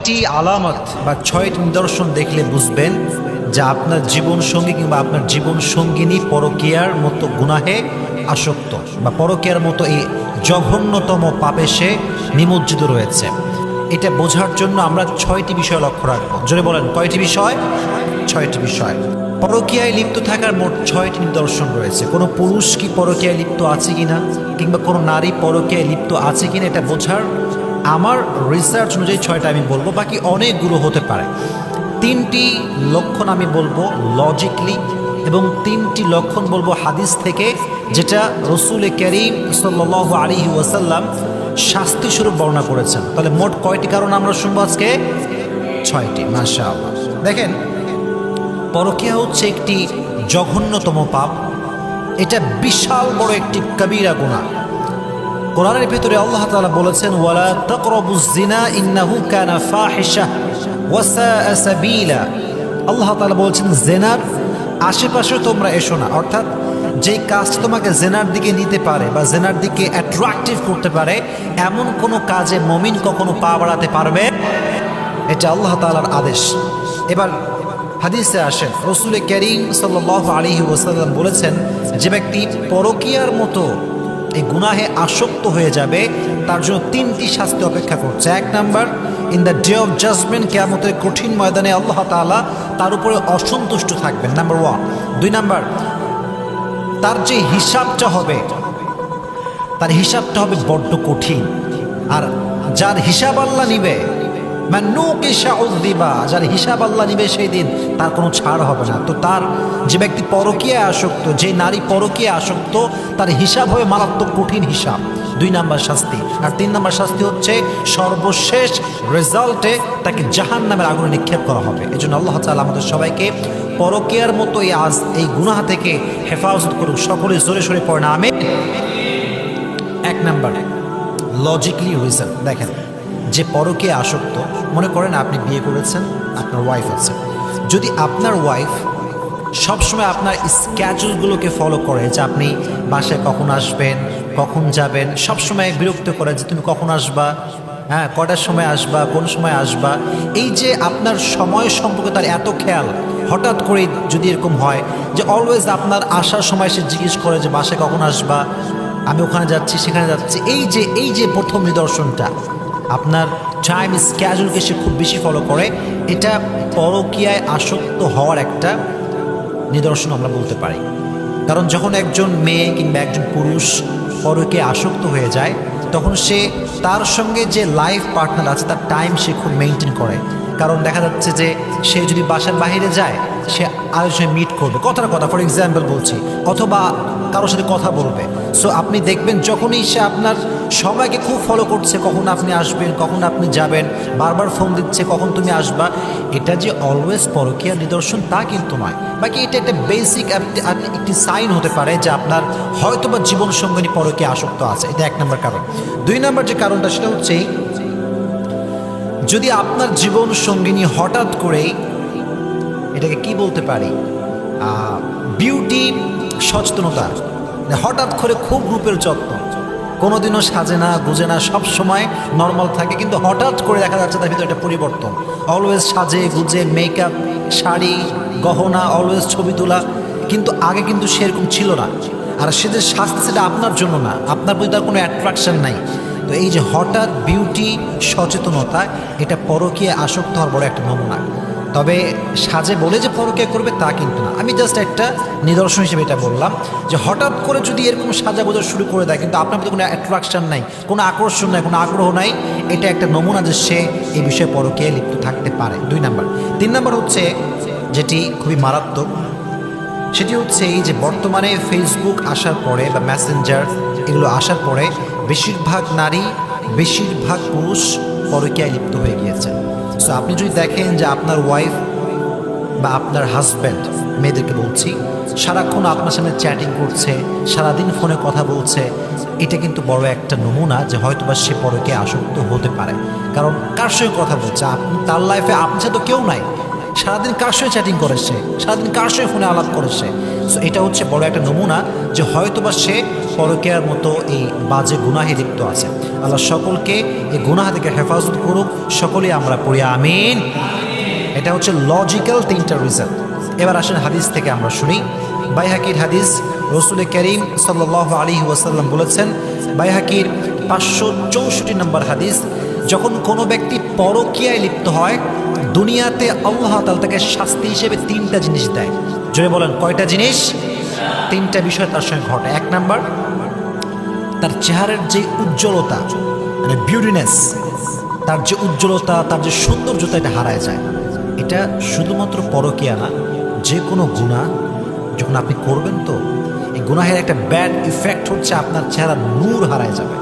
টি আলামত বা ৬টি নিদর্শন দেখলে বুঝবেন যে আপনার জীবন সঙ্গী কিংবা আপনার জীবন সঙ্গিনী পরকীয়ার মতো গুনাহে আসক্ত বা পরকীয়ার মতো এই জঘন্যতম পাপে সে নিমজ্জিত রয়েছে। এটা বোঝার জন্য আমরা ৬টি বিষয় লক্ষ্য রাখবো। জোরে বলেন, কয়টি বিষয়? ৬টি বিষয়। পরকীয়ায় লিপ্ত থাকার মোট ৬টি নিদর্শন রয়েছে। কোনো পুরুষ কি পরকীয়ায় লিপ্ত আছে কিনা কিংবা কোনো নারী পরকীয়ায় লিপ্ত আছে কিনা এটা বোঝার আমার রিসার্চ অনুযায়ী ৬টা আমি বলবো, বাকি অনেকগুলো হতে পারে। ৩টি লক্ষণ আমি বলবো লজিকলি এবং ৩টি লক্ষণ বলবো হাদিস থেকে, যেটা রসুল করিম সাল্লাল্লাহু আলাইহি ওয়াসাল্লাম শাস্তি স্বরূপ বর্ণনা করেছেন। তাহলে মোট কয়টি কারণ আমরা শুনবো আজকে? ৬টি। মাশাআল্লাহ। দেখেন, পরকীয়া হচ্ছে একটি জঘন্যতম পাপ। এটা বিশাল বড় একটি কবিরা গুনাহ। কোরআনের ভিতরে আল্লাহ তাআলা বলেছেন, ওয়ালা তাকরাবুজ জিনা ইন্নাহু কানা ফাহিশা ওয়া সাআ সাবিলা। আল্লাহ তাআলা বলেছেন জিনার আশেপাশে তোমরা এসো না। অর্থাৎ যে কাজটা তোমাকে জিনার দিকে নিতে পারে বা জিনার দিকে অ্যাট্রাকটিভ করতে পারে এমন কোনো কাজে মুমিন কখনো পা বাড়াতে পারবে? এটা আল্লাহ তাআলার আদেশ। এবার হাদিসে আসেন, রাসূল করিম সাল্লাল্লাহু আলাইহি ওয়াসাল্লাম বলেছেন, যে ব্যক্তি পরকীয়ার মতো এই গুনাহে আসক্ত হয়ে যাবে তার জন্য 3টি শাস্তি অপেক্ষা করছে। 1 number, in the day of judgement, কিয়ামতের কঠিন ময়দানে আল্লাহ তাআলা তার উপরে অসন্তুষ্ট থাকবেন, নাম্বার 1। 2 নাম্বার, তার যে হিসাবটা হবে তার হিসাবটা হবে বড্ড কঠিন। আর যার হিসাব আল্লাহ নিবে, যার হিসাব আল্লাহ নিবে সেই দিন তার কোনো ছাড় হবে না। তো তার যে ব্যক্তি পরকীয়ায় আসক্ত, যে নারী পরকীয়ায় আসক্ত, তার হিসাব হবে মারাত্মক কঠিন হিসাব। 2 নাম্বার শাস্তি। আর 3 নাম্বার শাস্তি হচ্ছে সর্বশেষ রেজাল্টে তাকে জাহান্নামের আগুনে নিক্ষেপ করা হবে। এই জন্য আল্লাহ তাআলা আমাদের সবাইকে পরকীয়ার মতো এই গুনাহ থেকে হেফাজত করুক। সকলে জোরে সরে পড়ে না আমিন। 1 নাম্বার লজিক্যালি রিজন। দেখেন, যে পরকীয়ায় আসক্ত, মনে করেন আপনি বিয়ে করেছেন, আপনার ওয়াইফ আছে। যদি আপনার ওয়াইফ সবসময় আপনার স্ক্যাজুলগুলোকে ফলো করে, যে আপনি বাসায় কখন আসবেন, কখন যাবেন, সবসময় বিরক্ত করে যে তুমি কখন আসবা, হ্যাঁ কটার সময় আসবা, কোন সময় আসবা, এই যে আপনার সময় সম্পর্কে তার এত খেয়াল, হঠাৎ করে যদি এরকম হয় যে অলওয়েজ আপনার আসার সময় সে জিজ্ঞেস করে যে বাসায় কখন আসবা, আমি ওখানে যাচ্ছি সেখানে যাচ্ছি, এই যে প্রথম নিদর্শনটা, আপনার টাইম স্ক্যাজুলকে সে খুব বেশি ফলো করে, এটা পরকীয়ায় আসক্ত হওয়ার একটা নিদর্শন আমরা বলতে পারি। কারণ যখন একজন মেয়ে কিংবা একজন পুরুষ পরকীয়ায় আসক্ত হয়ে যায়, তখন সে তার সঙ্গে যে লাইফ পার্টনার আছে তার টাইম সে খুব মেনটেন করে। কারণ দেখা যাচ্ছে যে সে যদি বাসার বাইরে যায়, সে আরেকজনে মিট করবে, কথার কথা ফর এক্সাম্পল বলছি, অথবা কারোর সাথে কথা বলবে। সো আপনি দেখবেন যখনই সে আপনার সময়কে খুব ফলো করছে, কখন আপনি আসবেন, কখন আপনি যাবেন, বারবার ফোন দিচ্ছে কখন তুমি আসবা, এটা যে অলওয়েজ পরকীয়ার নিদর্শন তা কিন্তু নয়। বাকি এটা একটা বেসিক একটি সাইন হতে পারে যে আপনার হয়তোবা জীবন সঙ্গিনী পরকীয়ায় আসক্ত আছে। এটা 1 নম্বর কারণ। 2 নম্বর যে কারণটা সেটা হচ্ছে, যদি আপনার জীবন সঙ্গিনী হঠাৎ করেই, এটাকে কি বলতে পারি, বিউটি সচেতনতা, হঠাৎ করে খুব রূপের যত্ন, কোনোদিনও সাজে না গুজে না, সব সময় নর্মাল থাকে, কিন্তু হঠাৎ করে দেখা যাচ্ছে তার ভিতরে একটা পরিবর্তন, অলওয়েজ সাজে গুজে, মেকআপ, শাড়ি, গহনা, অলওয়েজ ছবি তোলা, কিন্তু আগে কিন্তু সেরকম ছিল না। আর সে যে সাজতে, সেটা আপনার জন্য না, আপনার প্রতি তার কোনো অ্যাট্রাকশন নাই। তো এই যে হঠাৎ বিউটি সচেতনতা, এটা পরকীয়ায় আসক্ত হওয়ার বড় একটা নমুনা। তবে সাজে বলে যে পরকীয়া করবে তা কিন্তু না, আমি জাস্ট একটা নিদর্শন হিসেবে এটা বললাম যে হঠাৎ করে যদি এরকম সাজা গোজা শুরু করে দেয়, কিন্তু আপনার প্রতি কোনো অ্যাট্রাকশন নাই, কোনো আকর্ষণ নাই, কোনো আগ্রহ নাই, এটা একটা নমুনা যে সে এই বিষয়ে পরকীয়ায় লিপ্ত থাকতে পারে। 2 নাম্বার। 3 নাম্বার হচ্ছে, যেটি খুবই মারাত্মক, সেটি হচ্ছে এই যে বর্তমানে ফেসবুক আসার পরে বা মেসেঞ্জার এগুলো আসার পরে বেশিরভাগ নারী, বেশিরভাগ পুরুষ পরকীয়ায় লিপ্ত হয়ে গিয়েছে। সো আপনি যদি দেখেন যে আপনার ওয়াইফ বা আপনার হাজব্যান্ড, মেয়েদেরকে বলছি, সারাক্ষণ আপনার সামনে চ্যাটিং করছে, সারাদিন ফোনে কথা বলছে, এটা কিন্তু বড় একটা নমুনা যে হয়তোবা সে পরকীয়ায় আসক্ত হতে পারে। কারণ কার সঙ্গে কথা বলছে, তার লাইফে আপনার সাথে তো কেউ নাই, সারাদিন কার সঙ্গে চ্যাটিং করেছে, সারাদিন কার সঙ্গে ফোনে আলাপ করেছে। সো এটা হচ্ছে বড় একটা নমুনা যে হয়তোবা সে পরকীয়ার মতো এই বাজে গুনাহে লিপ্ত আছে। আল্লাহ সকলকে এই গুনাহ থেকে হেফাজত করুক, সকলেই আমরা পড়ি আমিন। এটা হচ্ছে লজিক্যাল তিনটা রিজন। এবার আসেন হাদিস থেকে আমরা শুনি। বাইহাকির হাদিস, রসুল করিম সাল্লাল্লাহু আলাইহি ওয়াসাল্লাম বলেছেন, বাইহাকির 564 নম্বর হাদিস, যখন কোনো ব্যক্তি পরকীয়ায় লিপ্ত হয় দুনিয়াতে আল্লাহ তাআলা তাকে শাস্তি হিসেবে তিনটা জিনিস দেয়। জোরে বলেন কয়টা জিনিস? তিনটা বিষয় তার সঙ্গে ঘটে। এক নাম্বার, তার চেহারার যে উজ্জ্বলতা মানে বিউটিনেস, তার যে উজ্জ্বলতা, তার যে সৌন্দর্যতা, এটা হারায় যায়। এটা শুধুমাত্র পরকীয়া না, যে কোনো গুনাহ যখন আপনি করবেন তো এই গুনাহের একটা ব্যাড ইফেক্ট হচ্ছে আপনার চেহারার নূর হারায় যাবে।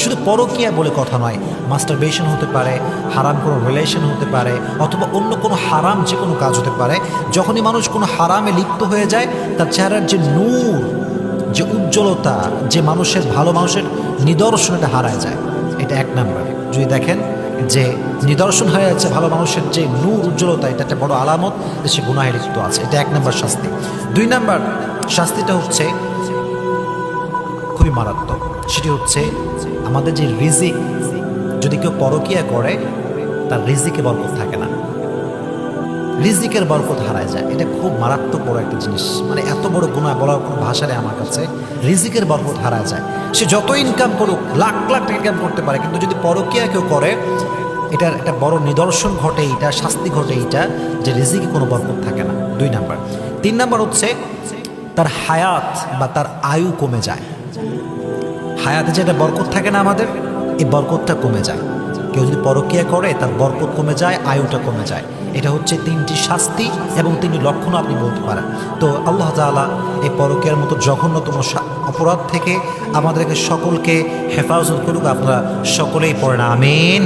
শুধু পরকীয়া বলে কথা নয়, মাস্টারবেশন হতে পারে, হারাম কোনো রিলেশন হতে পারে, অথবা অন্য কোনো হারাম যে কোনো কাজ হতে পারে। যখনই মানুষ কোনো হারামে লিপ্ত হয়ে যায় তার চেহারার যে নূর, যে উজ্জ্বলতা, যে মানুষের ভালো মানুষের নিদর্শন, এটা হারায় যায়। এটা এক নাম্বার। যদি দেখেন যে নিদর্শন হয়ে যাচ্ছে ভালো মানুষের যে নূর, উজ্জ্বলতা, এটা একটা বড় আলামত যে সে গুনাহে লিপ্ত আছে। এটা এক নাম্বার শাস্তি। দুই নাম্বার শাস্তিটা হচ্ছে খুবই মারাত্মক। সেটি হচ্ছে আমাদের যে রিজিক, যদি কেউ পরকীয়া করে তার রিজিকে বরকত থাকে না, রিজিকের বরকত হারায় যায়। এটা খুব মারাত্মক বড় একটা জিনিস। মানে এত বড় গুনাহ বলার কোনো ভাষা নেই আমার কাছে। রিজিকের বরকত হারায় যায়। সে যত ইনকাম করুক, লাখ লাখ টাকা ইনকাম করতে পারে, কিন্তু যদি পরকীয়া কেউ করে এটার একটা বড় নিদর্শন ঘটে, এটা শাস্তি ঘটে, এটা যে রিজিকে কোনো বরকত থাকে না। দুই নাম্বার। তিন নাম্বার হচ্ছে তার হায়াত বা তার আয়ু কমে যায়। হায়াতে যেটা বরকত থাকে না আমাদের, এই বরকতটা কমে যায়। কেউ যদি পরকীয়া করে তার বরকত কমে যায়, আয়ুটা কমে যায়। এটা হচ্ছে তিনটি শাস্তি এবং তিনটি লক্ষণ আপনি বলতে পারেন। তো আল্লাহ তাআলা এই পরকীয়ার মতো জঘন্যতম অপরাধ থেকে আমাদেরকে সকলকে হেফাজত করুক। আপনারা সকলেই পড়েন আমিন।